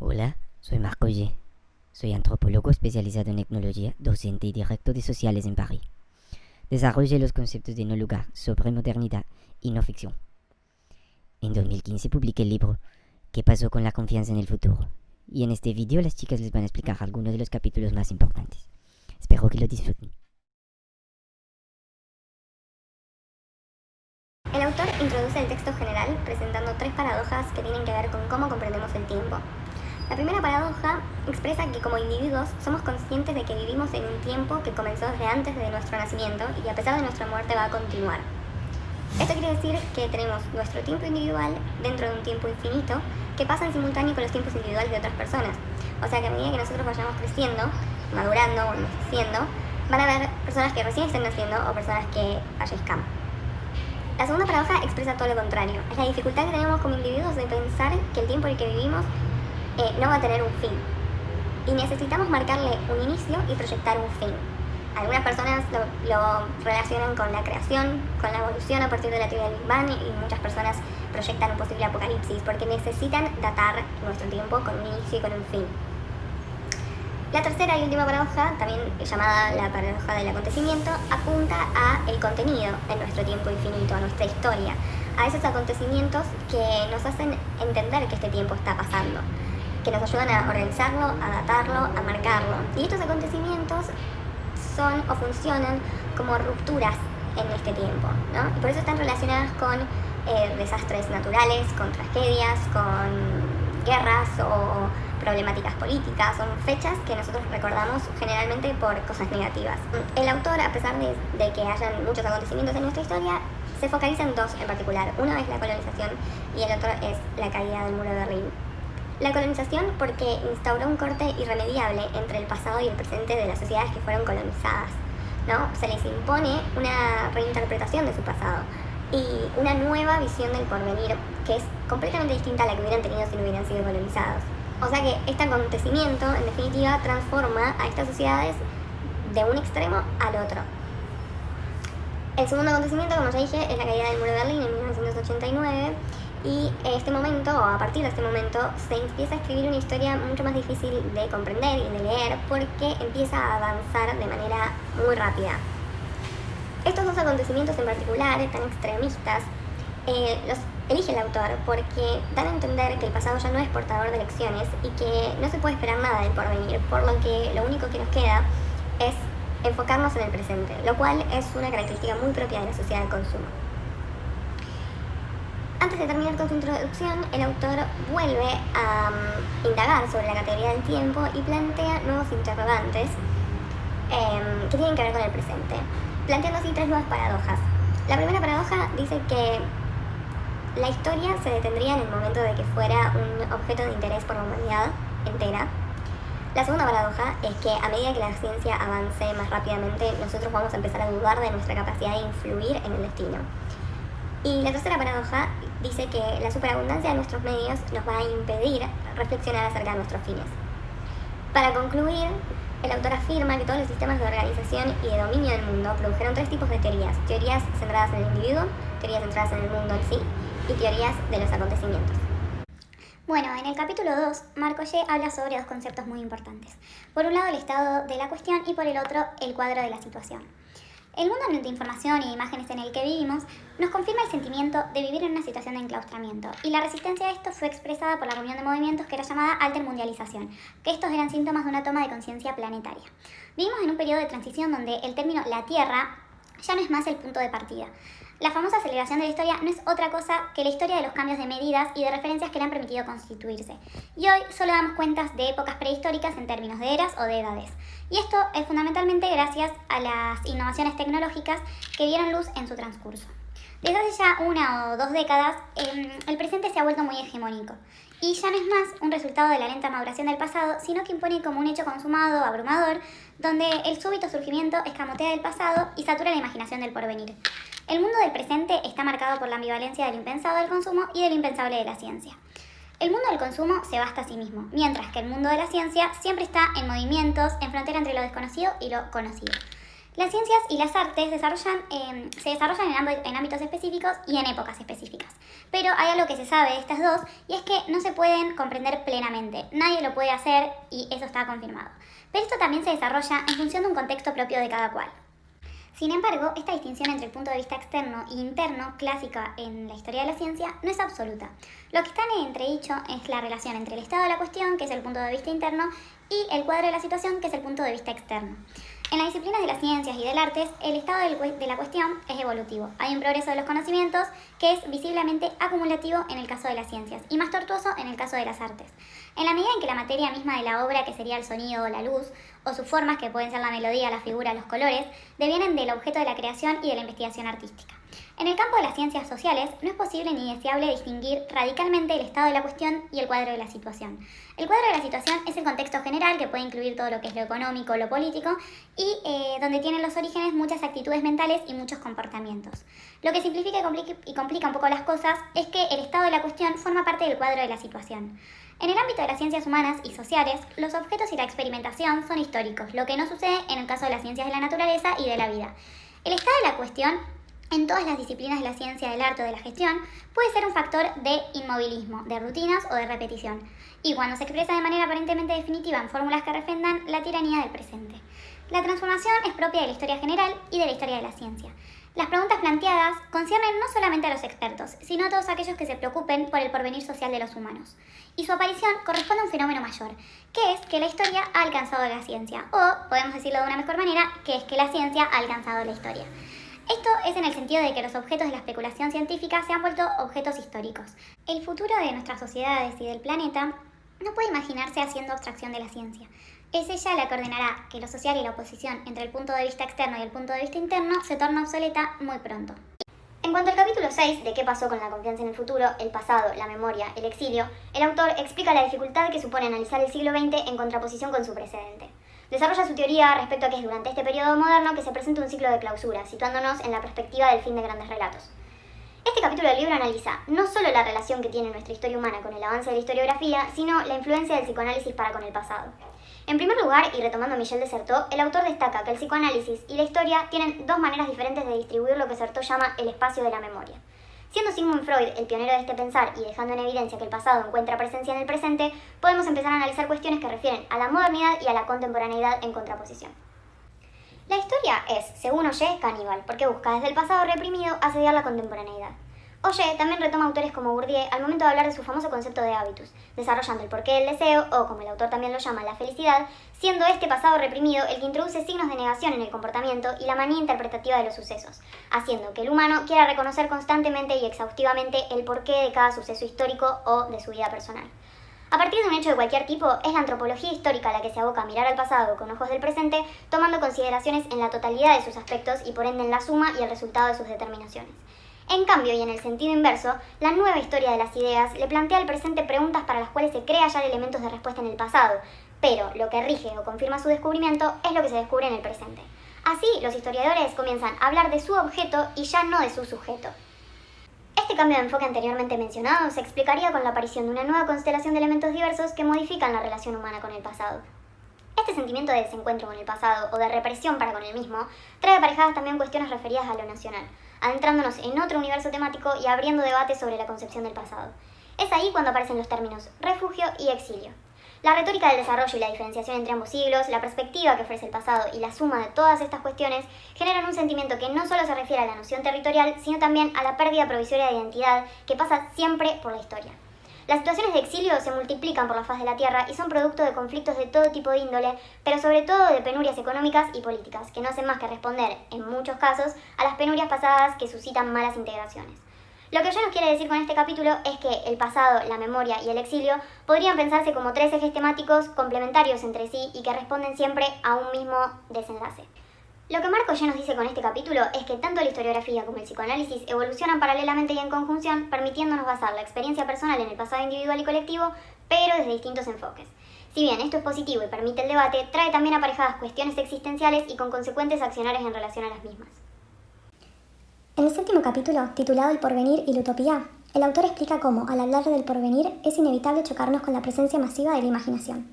Hola, soy Marco G. Soy antropólogo especializado en etnología, docente y director de sociales en París. Desarrollé los conceptos de no lugar sobre modernidad y no ficción. En 2015 publiqué el libro ¿Qué pasó con la confianza en el futuro? Y en este video las chicas les van a explicar algunos de los capítulos más importantes. Espero que lo disfruten. El autor introduce el texto general presentando 3 paradojas que tienen que ver con cómo comprendemos el tiempo. La primera paradoja expresa que como individuos somos conscientes de que vivimos en un tiempo que comenzó desde antes de nuestro nacimiento y a pesar de nuestra muerte va a continuar. Esto quiere decir que tenemos nuestro tiempo individual dentro de un tiempo infinito que pasa en simultáneo con los tiempos individuales de otras personas. O sea que a medida que nosotros vayamos creciendo, madurando o envejeciendo, van a haber personas que recién estén naciendo o personas que fallezcan. La segunda paradoja expresa todo lo contrario. Es la dificultad que tenemos como individuos de pensar que el tiempo en el que vivimos no va a tener un fin. Y necesitamos marcarle un inicio y proyectar un fin. Algunas personas lo relacionan con la creación, con la evolución a partir de la teoría del Big Bang, y muchas personas proyectan un posible apocalipsis porque necesitan datar nuestro tiempo con un inicio y con un fin. La tercera y última paradoja, también llamada la paradoja del acontecimiento, apunta a el contenido en nuestro tiempo infinito, a nuestra historia, a esos acontecimientos que nos hacen entender que este tiempo está pasando, que nos ayudan a organizarlo, a datarlo, a marcarlo. Y estos acontecimientos son o funcionan como rupturas en este tiempo, ¿no? Y por eso están relacionadas con desastres naturales, con tragedias, con guerras o problemáticas políticas. Son fechas que nosotros recordamos generalmente por cosas negativas. El autor, a pesar de que hayan muchos acontecimientos en nuestra historia, se focaliza en dos en particular. Uno es la colonización y el otro es la caída del muro de Berlín. La colonización porque instauró un corte irremediable entre el pasado y el presente de las sociedades que fueron colonizadas, ¿no? Se les impone una reinterpretación de su pasado y una nueva visión del porvenir que es completamente distinta a la que hubieran tenido si no hubieran sido colonizados. O sea que este acontecimiento, en definitiva, transforma a estas sociedades de un extremo al otro. El segundo acontecimiento, como ya dije, es la caída del muro de Berlín en 1989. Y este momento, o a partir de este momento, se empieza a escribir una historia mucho más difícil de comprender y de leer porque empieza a avanzar de manera muy rápida. Estos dos acontecimientos en particular, tan extremistas, los elige el autor porque dan a entender que el pasado ya no es portador de lecciones y que no se puede esperar nada del porvenir, por lo que lo único que nos queda es enfocarnos en el presente, lo cual es una característica muy propia de la sociedad del consumo. Antes de terminar con su introducción, el autor vuelve a indagar sobre la categoría del tiempo y plantea nuevos interrogantes que tienen que ver con el presente, planteando así 3 nuevas paradojas. La primera paradoja dice que la historia se detendría en el momento de que fuera un objeto de interés por la humanidad entera. La segunda paradoja es que a medida que la ciencia avance más rápidamente, nosotros vamos a empezar a dudar de nuestra capacidad de influir en el destino. Y la tercera paradoja dice que la superabundancia de nuestros medios nos va a impedir reflexionar acerca de nuestros fines. Para concluir, el autor afirma que todos los sistemas de organización y de dominio del mundo produjeron 3 tipos de teorías: teorías centradas en el individuo, teorías centradas en el mundo en sí y teorías de los acontecimientos. Bueno, en el capítulo 2, Marco G. habla sobre 2 conceptos muy importantes. Por un lado, el estado de la cuestión y por el otro, el cuadro de la situación. El mundo de información y de imágenes en el que vivimos nos confirma el sentimiento de vivir en una situación de enclaustramiento, y la resistencia a esto fue expresada por la reunión de movimientos que era llamada altermundialización, que estos eran síntomas de una toma de conciencia planetaria. Vivimos en un periodo de transición donde el término la Tierra ya no es más el punto de partida. La famosa aceleración de la historia no es otra cosa que la historia de los cambios de medidas y de referencias que le han permitido constituirse. Y hoy solo damos cuentas de épocas prehistóricas en términos de eras o de edades. Y esto es fundamentalmente gracias a las innovaciones tecnológicas que dieron luz en su transcurso. Desde hace ya 1 o 2 décadas, el presente se ha vuelto muy hegemónico. Y ya no es más un resultado de la lenta maduración del pasado, sino que impone como un hecho consumado, abrumador, donde el súbito surgimiento escamotea del pasado y satura la imaginación del porvenir. El mundo del presente está marcado por la ambivalencia del impensado del consumo y de lo impensable de la ciencia. El mundo del consumo se basta a sí mismo, mientras que el mundo de la ciencia siempre está en movimientos, en frontera entre lo desconocido y lo conocido. Las ciencias y las artes se desarrollan en ámbitos específicos y en épocas específicas. Pero hay algo que se sabe de estas dos y es que no se pueden comprender plenamente. Nadie lo puede hacer y eso está confirmado. Pero esto también se desarrolla en función de un contexto propio de cada cual. Sin embargo, esta distinción entre el punto de vista externo e interno, clásica en la historia de la ciencia, no es absoluta. Lo que está en entredicho es la relación entre el estado de la cuestión, que es el punto de vista interno, y el cuadro de la situación, que es el punto de vista externo. En las disciplinas de las ciencias y del arte, el estado de la cuestión es evolutivo. Hay un progreso de los conocimientos que es visiblemente acumulativo en el caso de las ciencias y más tortuoso en el caso de las artes. En la medida en que la materia misma de la obra, que sería el sonido o la luz, o sus formas, que pueden ser la melodía, la figura, los colores, devienen del objeto de la creación y de la investigación artística. En el campo de las ciencias sociales, no es posible ni deseable distinguir radicalmente el estado de la cuestión y el cuadro de la situación. El cuadro de la situación es el contexto general, que puede incluir todo lo que es lo económico, lo político, y donde tienen los orígenes muchas actitudes mentales y muchos comportamientos. Lo que simplifica y complica un poco las cosas es que el estado de la cuestión forma parte del cuadro de la situación. En el ámbito de las ciencias humanas y sociales, los objetos y la experimentación son históricos, lo que no sucede en el caso de las ciencias de la naturaleza y de la vida. El estado de la cuestión, en todas las disciplinas de la ciencia, del arte o de la gestión, puede ser un factor de inmovilismo, de rutinas o de repetición, y cuando se expresa de manera aparentemente definitiva en fórmulas que refrendan la tiranía del presente. La transformación es propia de la historia general y de la historia de la ciencia. Las preguntas planteadas conciernen no solamente a los expertos, sino a todos aquellos que se preocupen por el porvenir social de los humanos. Y su aparición corresponde a un fenómeno mayor, que es que la historia ha alcanzado la ciencia, o, podemos decirlo de una mejor manera, que es que la ciencia ha alcanzado la historia. Esto es en el sentido de que los objetos de la especulación científica se han vuelto objetos históricos. El futuro de nuestras sociedades y del planeta no puede imaginarse haciendo abstracción de la ciencia. Es ella la que ordenará que lo social y la oposición entre el punto de vista externo y el punto de vista interno se torna obsoleta muy pronto. En cuanto al capítulo 6 de qué pasó con la confianza en el futuro, el pasado, la memoria, el exilio, el autor explica la dificultad que supone analizar el siglo XX en contraposición con su precedente. Desarrolla su teoría respecto a que es durante este periodo moderno que se presenta un ciclo de clausura, situándonos en la perspectiva del fin de grandes relatos. Este capítulo del libro analiza no solo la relación que tiene nuestra historia humana con el avance de la historiografía, sino la influencia del psicoanálisis para con el pasado. En primer lugar, y retomando a Michel de Certeau, el autor destaca que el psicoanálisis y la historia tienen dos maneras diferentes de distribuir lo que Certeau llama el espacio de la memoria. Siendo Sigmund Freud el pionero de este pensar y dejando en evidencia que el pasado encuentra presencia en el presente, podemos empezar a analizar cuestiones que refieren a la modernidad y a la contemporaneidad en contraposición. La historia es, según Ollé, caníbal, porque busca desde el pasado reprimido asediar la contemporaneidad. Ollé también retoma autores como Bourdieu al momento de hablar de su famoso concepto de hábitus, desarrollando el porqué del deseo, o como el autor también lo llama, la felicidad, siendo este pasado reprimido el que introduce signos de negación en el comportamiento y la manía interpretativa de los sucesos, haciendo que el humano quiera reconocer constantemente y exhaustivamente el porqué de cada suceso histórico o de su vida personal. A partir de un hecho de cualquier tipo, es la antropología histórica la que se aboca a mirar al pasado con ojos del presente, tomando consideraciones en la totalidad de sus aspectos y por ende en la suma y el resultado de sus determinaciones. En cambio, y en el sentido inverso, la nueva historia de las ideas le plantea al presente preguntas para las cuales se cree hallar elementos de respuesta en el pasado, pero lo que rige o confirma su descubrimiento es lo que se descubre en el presente. Así, los historiadores comienzan a hablar de su objeto y ya no de su sujeto. Este cambio de enfoque anteriormente mencionado se explicaría con la aparición de una nueva constelación de elementos diversos que modifican la relación humana con el pasado. Este sentimiento de desencuentro con el pasado o de represión para con el mismo trae aparejadas también cuestiones referidas a lo nacional, adentrándonos en otro universo temático y abriendo debates sobre la concepción del pasado. Es ahí cuando aparecen los términos refugio y exilio. La retórica del desarrollo y la diferenciación entre ambos siglos, la perspectiva que ofrece el pasado y la suma de todas estas cuestiones generan un sentimiento que no solo se refiere a la noción territorial, sino también a la pérdida provisoria de identidad que pasa siempre por la historia. Las situaciones de exilio se multiplican por la faz de la tierra y son producto de conflictos de todo tipo de índole, pero sobre todo de penurias económicas y políticas, que no hacen más que responder, en muchos casos, a las penurias pasadas que suscitan malas integraciones. Lo que ella nos quiere decir con este capítulo es que el pasado, la memoria y el exilio podrían pensarse como tres ejes temáticos complementarios entre sí y que responden siempre a un mismo desenlace. Lo que Marc Ollé nos dice con este capítulo es que tanto la historiografía como el psicoanálisis evolucionan paralelamente y en conjunción, permitiéndonos basar la experiencia personal en el pasado individual y colectivo, pero desde distintos enfoques. Si bien esto es positivo y permite el debate, trae también aparejadas cuestiones existenciales y con consecuentes accionarias en relación a las mismas. En el séptimo capítulo, titulado El porvenir y la utopía, el autor explica cómo, al hablar del porvenir, es inevitable chocarnos con la presencia masiva de la imaginación.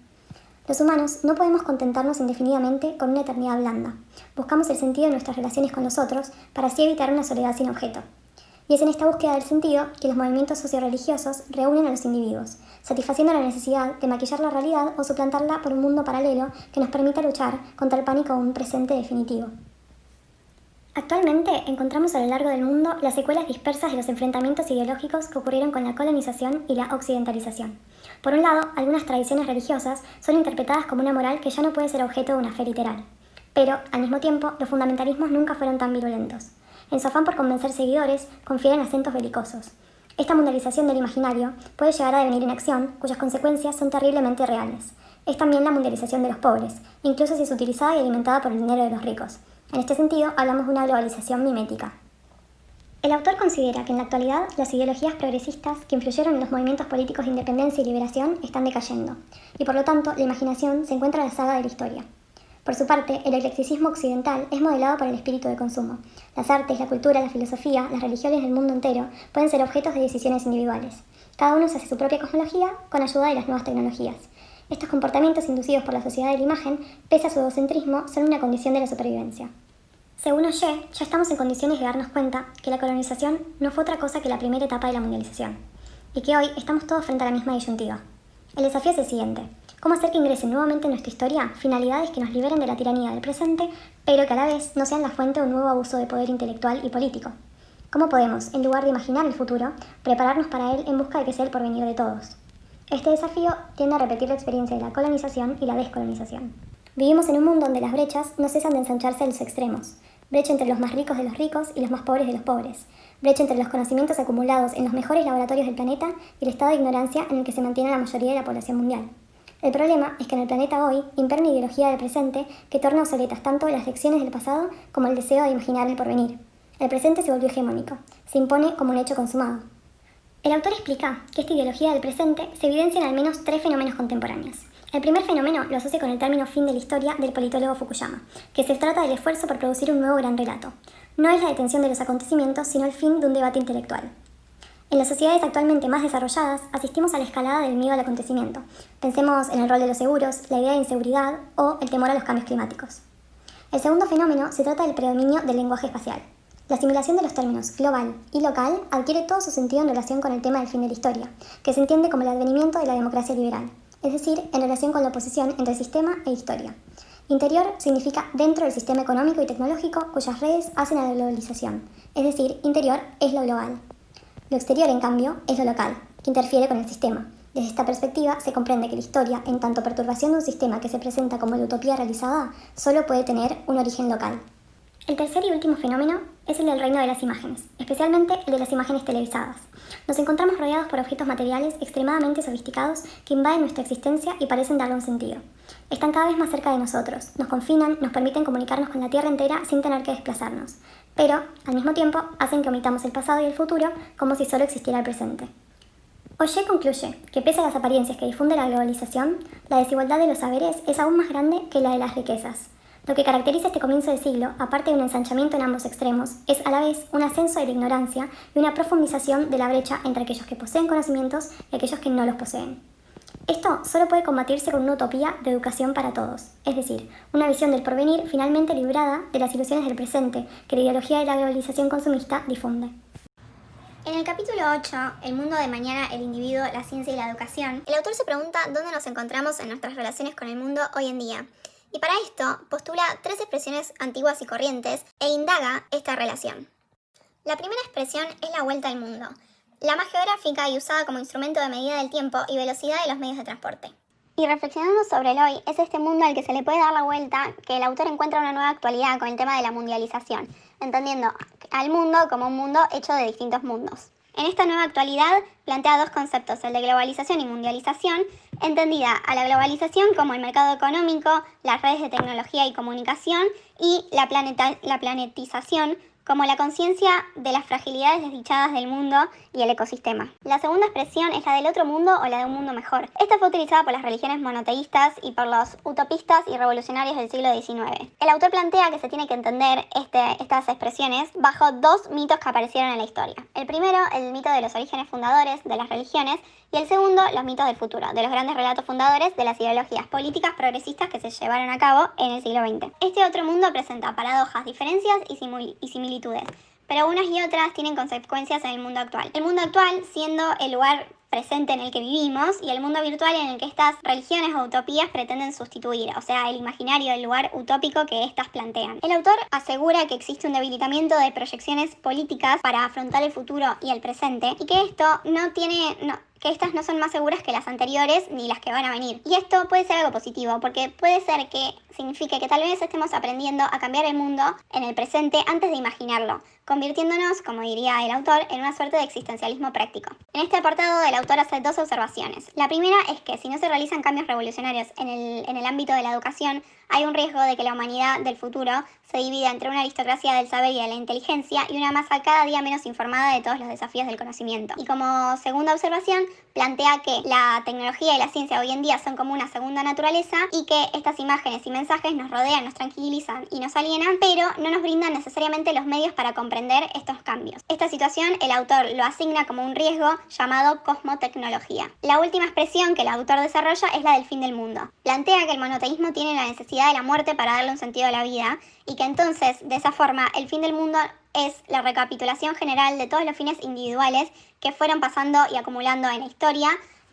Los humanos no podemos contentarnos indefinidamente con una eternidad blanda. Buscamos el sentido de nuestras relaciones con los otros para así evitar una soledad sin objeto. Y es en esta búsqueda del sentido que los movimientos socio-religiosos reúnen a los individuos, satisfaciendo la necesidad de maquillar la realidad o suplantarla por un mundo paralelo que nos permita luchar contra el pánico de un presente definitivo. Actualmente encontramos a lo largo del mundo las secuelas dispersas de los enfrentamientos ideológicos que ocurrieron con la colonización y la occidentalización. Por un lado, algunas tradiciones religiosas son interpretadas como una moral que ya no puede ser objeto de una fe literal. Pero, al mismo tiempo, los fundamentalismos nunca fueron tan virulentos. En su afán por convencer seguidores, confieren acentos belicosos. Esta mundialización del imaginario puede llegar a devenir inacción, cuyas consecuencias son terriblemente reales. Es también la mundialización de los pobres, incluso si es utilizada y alimentada por el dinero de los ricos. En este sentido, hablamos de una globalización mimética. El autor considera que en la actualidad las ideologías progresistas que influyeron en los movimientos políticos de independencia y liberación están decayendo, y por lo tanto la imaginación se encuentra a la saga de la historia. Por su parte, el eclecticismo occidental es modelado por el espíritu de consumo. Las artes, la cultura, la filosofía, las religiones del mundo entero pueden ser objetos de decisiones individuales. Cada uno se hace su propia cosmología con ayuda de las nuevas tecnologías. Estos comportamientos inducidos por la sociedad de la imagen, pese a su egocentrismo, son una condición de la supervivencia. Según Ollé, ya estamos en condiciones de darnos cuenta que la colonización no fue otra cosa que la primera etapa de la mundialización, y que hoy estamos todos frente a la misma disyuntiva. El desafío es el siguiente: ¿cómo hacer que ingresen nuevamente en nuestra historia finalidades que nos liberen de la tiranía del presente, pero que a la vez no sean la fuente de un nuevo abuso de poder intelectual y político? ¿Cómo podemos, en lugar de imaginar el futuro, prepararnos para él en busca de que sea el porvenir de todos? Este desafío tiende a repetir la experiencia de la colonización y la descolonización. Vivimos en un mundo donde las brechas no cesan de ensancharse a los extremos. Brecha entre los más ricos de los ricos y los más pobres de los pobres. Brecha entre los conocimientos acumulados en los mejores laboratorios del planeta y el estado de ignorancia en el que se mantiene la mayoría de la población mundial. El problema es que en el planeta hoy impera una ideología del presente que torna obsoletas tanto las lecciones del pasado como el deseo de imaginar el porvenir. El presente se volvió hegemónico, se impone como un hecho consumado. El autor explica que esta ideología del presente se evidencia en al menos 3 fenómenos contemporáneos. El primer fenómeno lo asocia con el término fin de la historia del politólogo Fukuyama, que se trata del esfuerzo por producir un nuevo gran relato. No es la detención de los acontecimientos, sino el fin de un debate intelectual. En las sociedades actualmente más desarrolladas, asistimos a la escalada del miedo al acontecimiento. Pensemos en el rol de los seguros, la idea de inseguridad o el temor a los cambios climáticos. El segundo fenómeno se trata del predominio del lenguaje espacial. La asimilación de los términos global y local adquiere todo su sentido en relación con el tema del fin de la historia, que se entiende como el advenimiento de la democracia liberal, es decir, en relación con la oposición entre sistema e historia. Interior significa dentro del sistema económico y tecnológico cuyas redes hacen a la globalización, es decir, interior es lo global. Lo exterior, en cambio, es lo local, que interfiere con el sistema. Desde esta perspectiva, se comprende que la historia, en tanto perturbación de un sistema que se presenta como la utopía realizada, solo puede tener un origen local. El tercer y último fenómeno es el del reino de las imágenes, especialmente el de las imágenes televisadas. Nos encontramos rodeados por objetos materiales extremadamente sofisticados que invaden nuestra existencia y parecen darle un sentido. Están cada vez más cerca de nosotros, nos confinan, nos permiten comunicarnos con la Tierra entera sin tener que desplazarnos, pero, al mismo tiempo, hacen que omitamos el pasado y el futuro como si solo existiera el presente. Ollé concluye que pese a las apariencias que difunde la globalización, la desigualdad de los saberes es aún más grande que la de las riquezas. Lo que caracteriza este comienzo de siglo, aparte de un ensanchamiento en ambos extremos, es a la vez un ascenso de la ignorancia y una profundización de la brecha entre aquellos que poseen conocimientos y aquellos que no los poseen. Esto solo puede combatirse con una utopía de educación para todos, es decir, una visión del porvenir finalmente librada de las ilusiones del presente que la ideología de la globalización consumista difunde. En el capítulo 8, El mundo de mañana, el individuo, la ciencia y la educación, el autor se pregunta dónde nos encontramos en nuestras relaciones con el mundo hoy en día. Y para esto postula 3 expresiones antiguas y corrientes e indaga esta relación. La primera expresión es la vuelta al mundo, la más geográfica y usada como instrumento de medida del tiempo y velocidad de los medios de transporte. Y reflexionando sobre el hoy, es este mundo al que se le puede dar la vuelta que el autor encuentra una nueva actualidad con el tema de la mundialización, entendiendo al mundo como un mundo hecho de distintos mundos. En esta nueva actualidad plantea 2 conceptos, el de globalización y mundialización, entendida a la globalización como el mercado económico, las redes de tecnología y comunicación, y la planetización como la conciencia de las fragilidades desdichadas del mundo y el ecosistema. La segunda expresión es la del otro mundo o la de un mundo mejor. Esta fue utilizada por las religiones monoteístas y por los utopistas y revolucionarios del siglo XIX. El autor plantea que se tiene que entender estas expresiones bajo dos mitos que aparecieron en la historia. El primero, el mito de los orígenes fundadores de las religiones, y el segundo, los mitos del futuro, de los grandes relatos fundadores de las ideologías políticas progresistas que se llevaron a cabo en el siglo XX. Este otro mundo presenta paradojas, diferencias y similitudes, pero unas y otras tienen consecuencias en el mundo actual. El mundo actual siendo el lugar presente en el que vivimos y el mundo virtual en el que estas religiones o utopías pretenden sustituir, o sea, el imaginario, el lugar utópico que éstas plantean. El autor asegura que existe un debilitamiento de proyecciones políticas para afrontar el futuro y el presente y que esto que estas no son más seguras que las anteriores ni las que van a venir. Y esto puede ser algo positivo, porque puede ser que signifique que tal vez estemos aprendiendo a cambiar el mundo en el presente antes de imaginarlo, convirtiéndonos, como diría el autor, en una suerte de existencialismo práctico. En este apartado el autor hace dos observaciones. La primera es que si no se realizan cambios revolucionarios en el ámbito de la educación, hay un riesgo de que la humanidad del futuro se divida entre una aristocracia del saber y de la inteligencia y una masa cada día menos informada de todos los desafíos del conocimiento. Y como segunda observación, plantea que la tecnología y la ciencia hoy en día son como una segunda naturaleza y que estas imágenes y mensajes nos rodean, nos tranquilizan y nos alienan, pero no nos brindan necesariamente los medios para comprender estos cambios. Esta situación el autor lo asigna como un riesgo llamado cosmotecnología. La última expresión que el autor desarrolla es la del fin del mundo. Plantea que el monoteísmo tiene la necesidad de la muerte para darle un sentido a la vida y que entonces, de esa forma, el fin del mundo es la recapitulación general de todos los fines individuales que fueron pasando y acumulando en la historia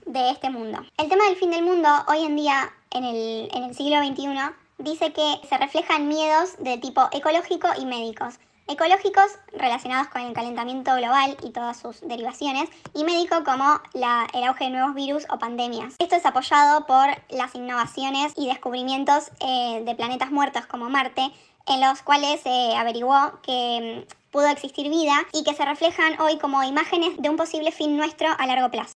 de este mundo. El tema del fin del mundo hoy en día, en el siglo XXI, dice que se reflejan miedos de tipo ecológico y médicos. Ecológicos relacionados con el calentamiento global y todas sus derivaciones, y médico como el auge de nuevos virus o pandemias. Esto es apoyado por las innovaciones y descubrimientos de planetas muertos como Marte, en los cuales se averiguó que pudo existir vida y que se reflejan hoy como imágenes de un posible fin nuestro a largo plazo.